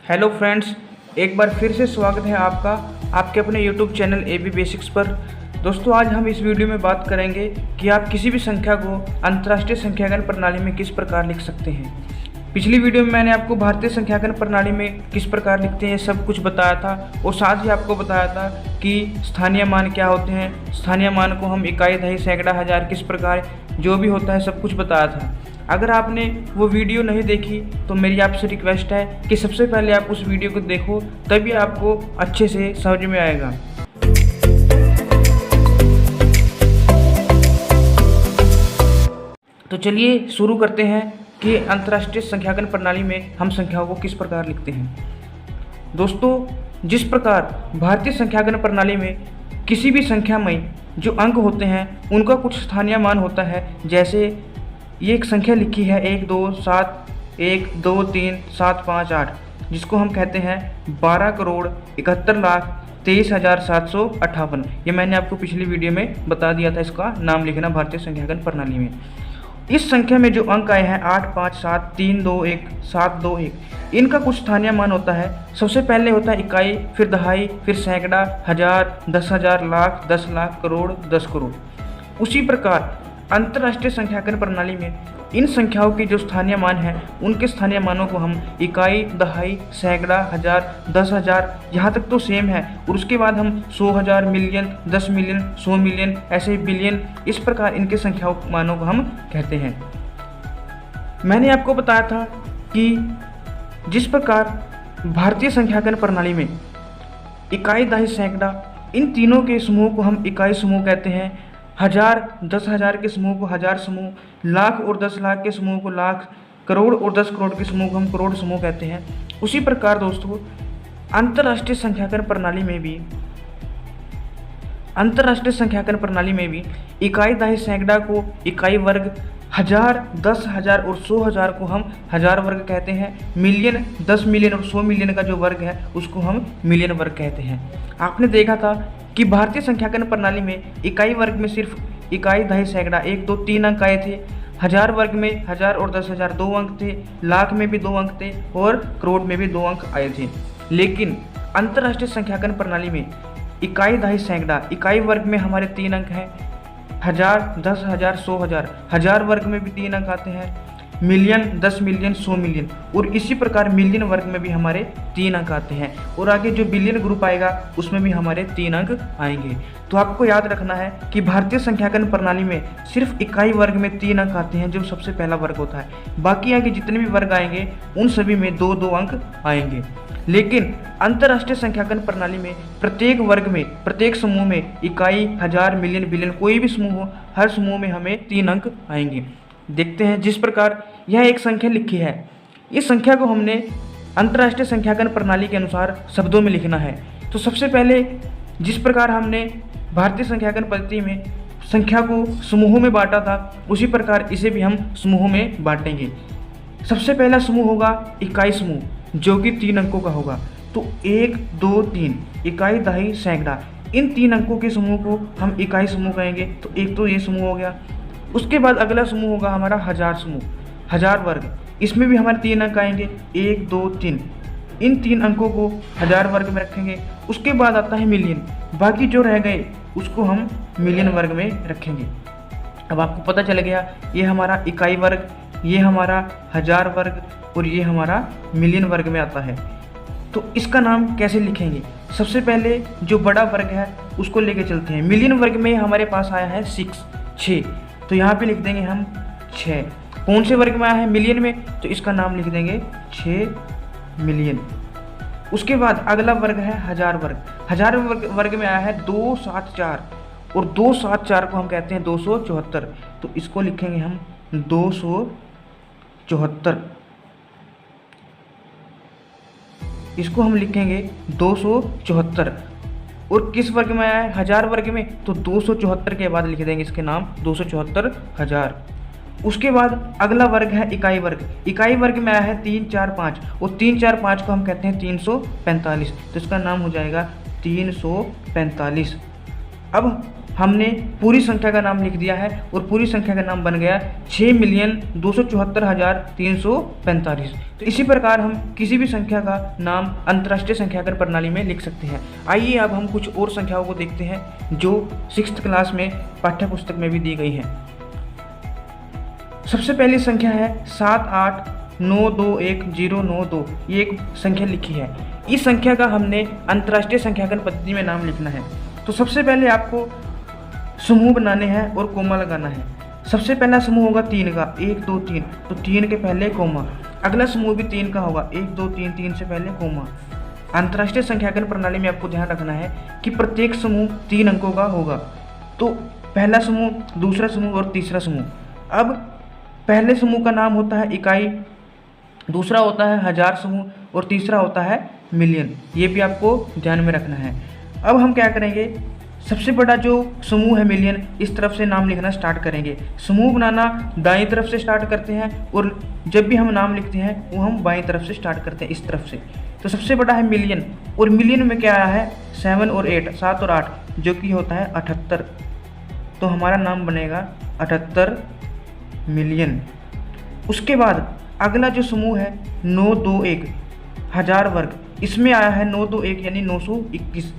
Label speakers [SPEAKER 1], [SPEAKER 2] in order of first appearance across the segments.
[SPEAKER 1] Hello friends, एक बार फिर से स्वागत है आपका आपके अपने यूट्यूब चैनल AB बेसिक्स पर। दोस्तों, आज हम इस वीडियो में बात करेंगे कि आप किसी भी संख्या को अंतर्राष्ट्रीय संख्यांकन प्रणाली में किस प्रकार लिख सकते हैं। पिछली वीडियो में मैंने आपको भारतीय संख्यांकन प्रणाली में किस प्रकार लिखते हैं सब कुछ बताया था और साथ ही आपको बताया था कि स्थानीय मान क्या होते हैं। स्थानीय मान को हम इकाई, दहाई, सैकड़ा, हज़ार किस प्रकार जो भी होता है सब कुछ बताया था। अगर आपने वो वीडियो नहीं देखी तो मेरी आपसे रिक्वेस्ट है कि सबसे पहले आप उस वीडियो को देखो, तभी आपको अच्छे से समझ में आएगा। तो चलिए शुरू करते हैं कि अंतर्राष्ट्रीय संख्यांकन प्रणाली में हम संख्याओं को किस प्रकार लिखते हैं। दोस्तों, जिस प्रकार भारतीय संख्यांकन प्रणाली में किसी भी संख्या में जो अंक होते हैं उनका कुछ स्थानीय मान होता है। जैसे ये एक संख्या लिखी है 1 2 7 1 2 3 7 5 8, जिसको हम कहते हैं 12,71,23,758। ये मैंने आपको पिछली वीडियो में बता दिया था इसका नाम लिखना भारतीय संख्यांकन प्रणाली में। इस संख्या में जो अंक आए हैं 8 5 7 3 2 1 7 2 1, इनका कुछ स्थानीय मान होता है। सबसे पहले होता है इकाई, फिर दहाई, फिर सैकड़ा, हज़ार, 10,000, लाख, 10 लाख, करोड़, 10 करोड़। उसी प्रकार अंतर्राष्ट्रीय संख्यांकन प्रणाली में इन संख्याओं के जो स्थानीय मान हैं उनके स्थानीय मानों को हम इकाई, दहाई, सैकड़ा, हज़ार, 10,000 यहाँ तक तो सेम है, और उसके बाद हम 100,000, मिलियन, 10 मिलियन, 100 मिलियन, ऐसे बिलियन, इस प्रकार इनके संख्याओं मानों को हम कहते हैं। मैंने आपको बताया था कि जिस प्रकार भारतीय संख्यांकन प्रणाली में इकाई, दहाई, सैकड़ा, इन तीनों के समूह को हम इकाई समूह कहते हैं। हज़ार, 10,000 के समूह को हज़ार समूह, लाख और 10 लाख के समूह को लाख, करोड़ और 10 करोड़ के समूह को हम करोड़ समूह कहते हैं। उसी प्रकार दोस्तों अंतर्राष्ट्रीय संख्यांकन प्रणाली में भी इकाई, दहाई, सैकड़ा को इकाई वर्ग, हज़ार, 10,000 और 100,000 को हम हज़ार वर्ग कहते हैं। मिलियन, 10 मिलियन और 100 मिलियन का जो वर्ग है उसको हम मिलियन वर्ग कहते हैं। आपने देखा था कि भारतीय संख्यांकन प्रणाली में इकाई वर्ग में सिर्फ इकाई, दहाई, सैकड़ा 1 2 3 अंक आए थे। हज़ार वर्ग में हज़ार और 10,000 2 अंक थे। लाख में भी 2 अंक थे और करोड़ में भी 2 अंक आए थे। लेकिन अंतर्राष्ट्रीय संख्यांकन प्रणाली में इकाई, दहाई, सैकड़ा इकाई वर्ग में हमारे 3 अंक हैं। हज़ार, 10,000, 100,000 हज़ार वर्ग में भी 3 अंक आते हैं। मिलियन, 10 मिलियन, 100 मिलियन, और इसी प्रकार मिलियन वर्ग में भी हमारे 3 अंक आते हैं। और आगे जो बिलियन ग्रुप आएगा उसमें भी हमारे 3 अंक आएंगे। तो आपको याद रखना है कि भारतीय संख्यांकन प्रणाली में सिर्फ इकाई वर्ग में 3 अंक आते हैं जो सबसे पहला वर्ग होता है। बाकी आगे जितने भी वर्ग आएंगे उन सभी में 2-2 अंक आएंगे। लेकिन अंतर्राष्ट्रीय संख्यांकन प्रणाली में प्रत्येक वर्ग में, प्रत्येक समूह में इकाई, हज़ार, मिलियन, बिलियन, कोई भी समूह हो, हर समूह में हमें 3 अंक आएंगे। देखते हैं जिस प्रकार यह एक संख्या लिखी है, इस संख्या को हमने अंतर्राष्ट्रीय संख्यांकन प्रणाली के अनुसार शब्दों में लिखना है। तो सबसे पहले जिस प्रकार हमने भारतीय संख्यांकन पद्धति में संख्या को समूहों में बांटा था उसी प्रकार इसे भी हम समूहों में बांटेंगे। सबसे पहला समूह होगा इकाई समूह, जो कि 3 अंकों का होगा। तो 1 2 3 इकाई, दहाई, सैकड़ा, इन 3 अंकों के समूह को हम इकाई समूह कहेंगे। तो एक तो ये समूह हो गया। उसके बाद अगला समूह होगा हमारा हज़ार समूह, हज़ार वर्ग, इसमें भी हमारे 3 अंक आएंगे 1 2 3। इन 3 अंकों को हज़ार वर्ग में रखेंगे। उसके बाद आता है मिलियन, बाकी जो रह गए उसको हम मिलियन वर्ग में रखेंगे। अब आपको पता चल गया ये हमारा इकाई वर्ग, ये हमारा हज़ार वर्ग और ये हमारा मिलियन वर्ग में आता है। तो इसका नाम कैसे लिखेंगे? सबसे पहले जो बड़ा वर्ग है उसको लेके चलते हैं। मिलियन वर्ग में हमारे पास आया है 6, तो यहाँ पे लिख देंगे हम 6। कौन से वर्ग में आया है? मिलियन में, तो इसका नाम लिख देंगे 6 मिलियन। उसके बाद अगला वर्ग है हज़ार वर्ग। हज़ार वर्ग में आया है 274, और 274 को हम कहते हैं 274, तो इसको लिखेंगे हम 274। इसको हम लिखेंगे 274। और किस वर्ग में आया है? हज़ार वर्ग में, तो 274 के बाद लिख देंगे इसके नाम 274 हज़ार। उसके बाद अगला वर्ग है इकाई वर्ग। इकाई वर्ग में आया है 3 4 5, और 3 4 5 को हम कहते हैं 345, तो इसका नाम हो जाएगा 345। अब हमने पूरी संख्या का नाम लिख दिया है और पूरी संख्या का नाम बन गया 6,274,345। तो इसी प्रकार हम किसी भी संख्या का नाम अंतर्राष्ट्रीय संख्याकन प्रणाली में लिख सकते हैं। आइए अब हम कुछ और संख्याओं को देखते हैं जो 6th क्लास में पाठ्य पुस्तक में भी दी गई हैं। सबसे पहली संख्या है 78921,092। ये एक संख्या लिखी है। इस संख्या का हमने अंतर्राष्ट्रीय संख्याकन पद्धति में नाम लिखना है। तो सबसे पहले आपको समूह बनाने हैं और कोमा लगाना है। सबसे पहला समूह होगा 3 का, 1 2 3, तो 3 के पहले कोमा। अगला समूह भी 3 का होगा, 1 2 3, 3 से पहले कोमा। अंतर्राष्ट्रीय संख्याकन प्रणाली में आपको ध्यान रखना है कि प्रत्येक समूह 3 अंकों का होगा। तो पहला समूह, दूसरा समूह और तीसरा समूह। अब पहले समूह का नाम होता है इकाई, दूसरा होता है हजार समूह और तीसरा होता है मिलियन। ये भी आपको ध्यान में रखना है। अब हम क्या करेंगे, सबसे बड़ा जो समूह है मिलियन, इस तरफ से नाम लिखना स्टार्ट करेंगे। समूह बनाना दाईं तरफ से स्टार्ट करते हैं और जब भी हम नाम लिखते हैं वो हम बाईं तरफ से स्टार्ट करते हैं, इस तरफ से। तो सबसे बड़ा है मिलियन, और मिलियन में क्या आया है 7 और 8, 7 और 8, जो कि होता है 78। तो हमारा नाम बनेगा 78 मिलियन। उसके बाद अगला जो समूह है 921, हजार वर्ग, इसमें आया है 921 यानी 921।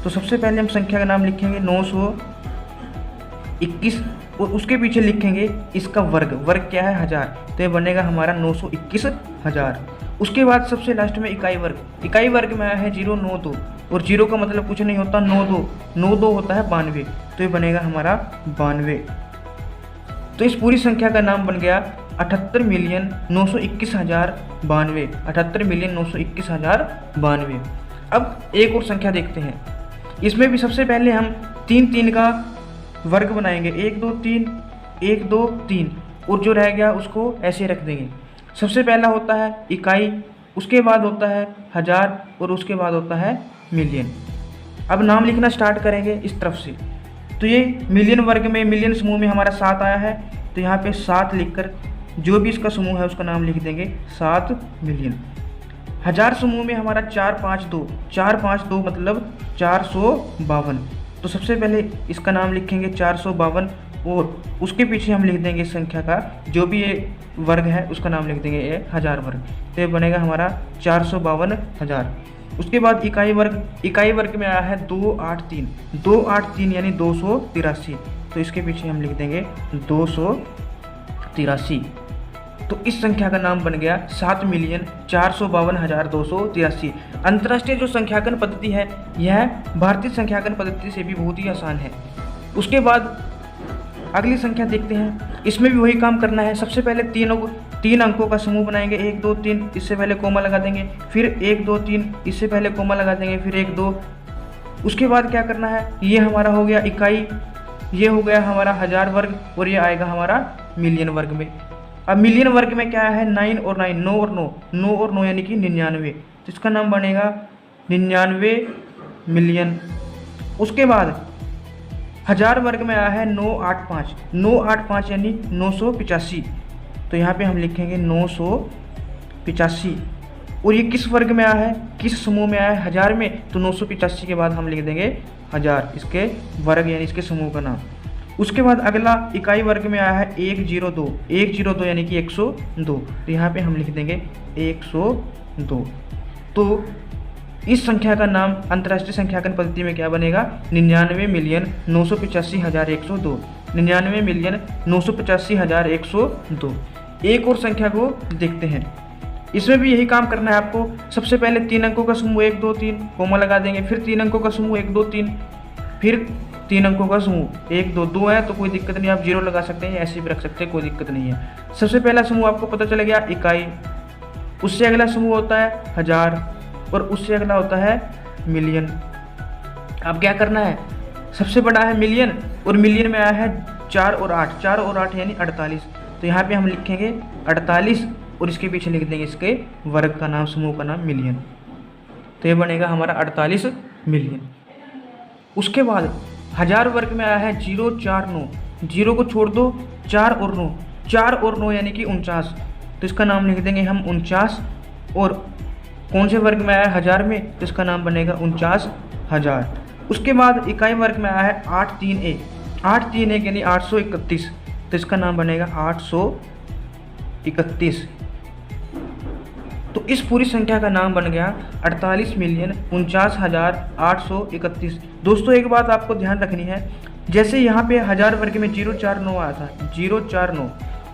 [SPEAKER 1] तो सबसे पहले हम संख्या का नाम लिखेंगे 921 और उसके पीछे लिखेंगे इसका वर्ग। वर्ग क्या है, हजार, तो ये बनेगा हमारा 921,000। उसके बाद सबसे लास्ट में इकाई वर्ग। इकाई वर्ग में आया है 092 और 0 का मतलब कुछ नहीं होता 92 होता है 92, तो ये बनेगा हमारा 92। तो इस पूरी संख्या का नाम बन गया 78,921,092। 78,921,092। अब एक और संख्या देखते हैं। इसमें भी सबसे पहले हम 3 का वर्ग बनाएंगे, 1 2 3, 1 2 3, और जो रह गया उसको ऐसे रख देंगे। सबसे पहला होता है इकाई, उसके बाद होता है हजार और उसके बाद होता है मिलियन। अब नाम लिखना स्टार्ट करेंगे इस तरफ से। तो ये मिलियन वर्ग में, मिलियन समूह में हमारा 7 आया है, तो यहाँ पे 7 लिखकर जो भी इसका समूह है उसका नाम लिख देंगे 7 मिलियन। हजार समूह में हमारा 452, 452 मतलब 452। तो सबसे पहले इसका नाम लिखेंगे 452 और उसके पीछे हम लिख देंगे इस संख्या का जो भी ये वर्ग है उसका नाम लिख देंगे ये हजार वर्ग। तो ये बनेगा हमारा 452,000। उसके बाद इकाई वर्ग। इकाई वर्ग में आया है 283, 283 यानी 283, तो इसके पीछे हम लिख देंगे 283। तो इस संख्या का नाम बन गया 7,452,283। अंतर्राष्ट्रीय जो संख्याकन पद्धति है यह भारतीय संख्याकन पद्धति से भी बहुत ही आसान है। उसके बाद अगली संख्या देखते हैं। इसमें भी वही काम करना है। सबसे पहले 3 अंकों का समूह बनाएंगे, 1 2 3, इससे पहले कोमा लगा देंगे, फिर 1 2 3, इससे पहले कोमा लगा देंगे, फिर 1 2। उसके बाद क्या करना है, ये हमारा हो गया इकाई, ये हो गया हमारा हजार वर्ग और ये आएगा हमारा मिलियन वर्ग में। अब मिलियन वर्ग में क्या है 9 और 9, 9 और 9, 9 और 9 यानी कि 99, तो इसका नाम बनेगा 99 मिलियन। उसके बाद हजार वर्ग में आया है 985, 985 यानी 985, तो यहाँ पे हम लिखेंगे 985। और ये किस वर्ग में आया है, किस समूह में आया है, हजार में, तो 985 के बाद हम लिख देंगे हजार, इसके वर्ग यानी इसके समूह का नाम। उसके बाद अगला इकाई वर्ग में आया है 102, 102 यानी कि 102, तो यहाँ पे हम लिख देंगे 102। तो इस संख्या का नाम अंतर्राष्ट्रीय संख्याकन पद्धति में क्या बनेगा, 99,985,102, 99,985,102। एक और संख्या को देखते हैं। इसमें भी यही काम करना है आपको। सबसे पहले 3 अंकों का समूह 1 2 3, कोमा लगा देंगे, फिर 3 अंकों का समूह 1 2 3, फिर 3 अंकों का समूह 1 2 2 है तो कोई दिक्कत नहीं, आप 0 लगा सकते हैं, ऐसे भी रख सकते हैं, कोई दिक्कत नहीं है। सबसे पहला समूह आपको पता चल गया इकाई, उससे अगला समूह होता है हजार और उससे अगला होता है मिलियन। अब क्या करना है, सबसे बड़ा है मिलियन और मिलियन में आया है 4 और 8, 4 और 8 यानी 48, तो यहाँ पे हम लिखेंगे 48 और इसके पीछे लिख देंगे इसके वर्ग का नाम, समूह का नाम मिलियन, तो ये बनेगा हमारा 48 मिलियन। उसके बाद हजार वर्ग में आया है 049, 0 को छोड़ दो, 4 और 9, 4 और 9 यानी कि 49, तो इसका नाम लिख देंगे हम 49। और कौन से वर्ग में आया है, हजार में, तो इसका नाम बनेगा 49,000। उसके बाद इकाई वर्ग में आया है 8 3 1, 8 3 1 यानी 831, तो इसका नाम बनेगा 831। तो इस पूरी संख्या का नाम बन गया 48,49,831। दोस्तों एक बात आपको ध्यान रखनी है, जैसे यहाँ पे 1000 वर्ग में 049 आया था, 049,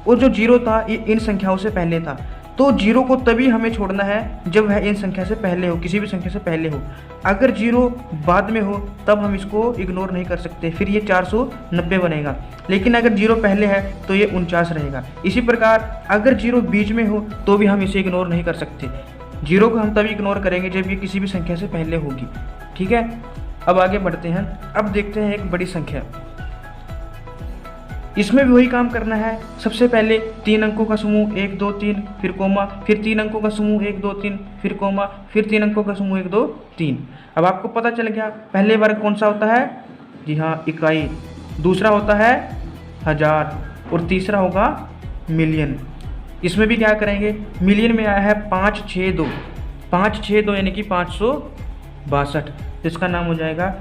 [SPEAKER 1] और जो 0 था ये इन संख्याओं से पहले था, तो 0 को तभी हमें छोड़ना है जब वह इन संख्या से पहले हो, किसी भी संख्या से पहले हो। अगर 0 बाद में हो तब हम इसको इग्नोर नहीं कर सकते, फिर ये 490 बनेगा। लेकिन अगर 0 पहले है तो ये 49 रहेगा। इसी प्रकार अगर 0 बीच में हो तो भी हम इसे इग्नोर नहीं कर सकते। 0 को हम तभी इग्नोर करेंगे जब ये किसी भी संख्या से पहले होगी। ठीक है, अब आगे बढ़ते हैं। अब देखते हैं एक बड़ी संख्या, इसमें भी वही काम करना है। सबसे पहले 3 अंकों का समूह 1 2 3, फिर कोमा, फिर 3 अंकों का समूह 1 2 3, फिर कोमा, फिर 3 अंकों का समूह 1 2 3। अब आपको पता चल गया पहले वर्ग कौन सा होता है, जी हाँ इकाई, दूसरा होता है 1000 और तीसरा होगा मिलियन। इसमें भी क्या करेंगे, मिलियन में आया है 562, 562 यानी कि 562, इसका नाम हो जाएगा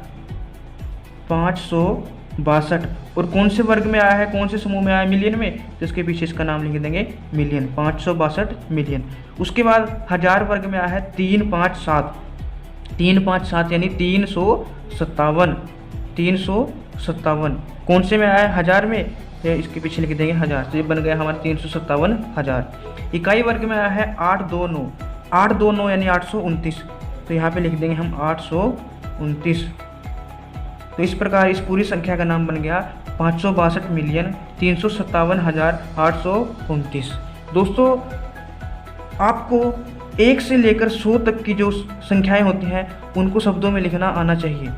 [SPEAKER 1] 562। और कौन से वर्ग में आया है, कौन से समूह में आया है, मिलियन में, तो इसके पीछे इसका नाम लिख देंगे मिलियन, 562 मिलियन। उसके बाद 1000 वर्ग में आया है 357, 357 यानी 357, 357। कौन से में आया है, 1000 में, तो इसके पीछे लिख देंगे 1000, तो ये बन गया हमारा 357,000। इकाई वर्ग में आया है 829, 829 यानी 829, तो यहाँ पे लिख देंगे हम 829। तो इस प्रकार इस पूरी संख्या का नाम बन गया 562,357,829। दोस्तों आपको 1 से लेकर 100 तक की जो संख्याएं होती हैं उनको शब्दों में लिखना आना चाहिए।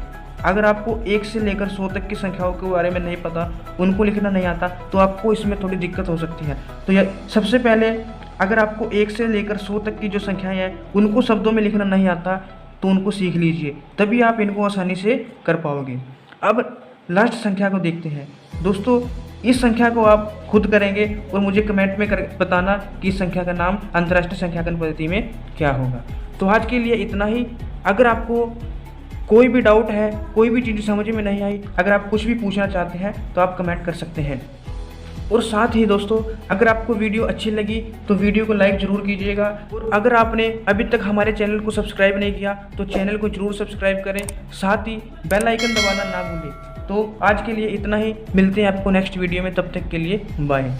[SPEAKER 1] अगर आपको 1 से लेकर 100 तक की संख्याओं के बारे में नहीं पता, उनको लिखना नहीं आता, तो आपको इसमें थोड़ी दिक्कत हो सकती है। तो यह सबसे पहले अगर आपको 1 से लेकर 100 तक की जो संख्याएं हैं उनको शब्दों में लिखना नहीं आता तो उनको सीख लीजिए, तभी आप इनको आसानी से कर पाओगे। अब लास्ट संख्या को देखते हैं। दोस्तों इस संख्या को आप खुद करेंगे और मुझे कमेंट में बताना कि इस संख्या का नाम अंतर्राष्ट्रीय संख्यांकन पद्धति में क्या होगा। तो आज के लिए इतना ही। अगर आपको कोई भी डाउट है, कोई भी चीज़ समझ में नहीं आई, अगर आप कुछ भी पूछना चाहते हैं तो आप कमेंट कर सकते हैं। और साथ ही दोस्तों अगर आपको वीडियो अच्छी लगी तो वीडियो को लाइक ज़रूर कीजिएगा, और अगर आपने अभी तक हमारे चैनल को सब्सक्राइब नहीं किया तो चैनल को ज़रूर सब्सक्राइब करें, साथ ही बेल आइकन दबाना ना भूलें। तो आज के लिए इतना ही, मिलते हैं आपको नेक्स्ट वीडियो में, तब तक के लिए बाय।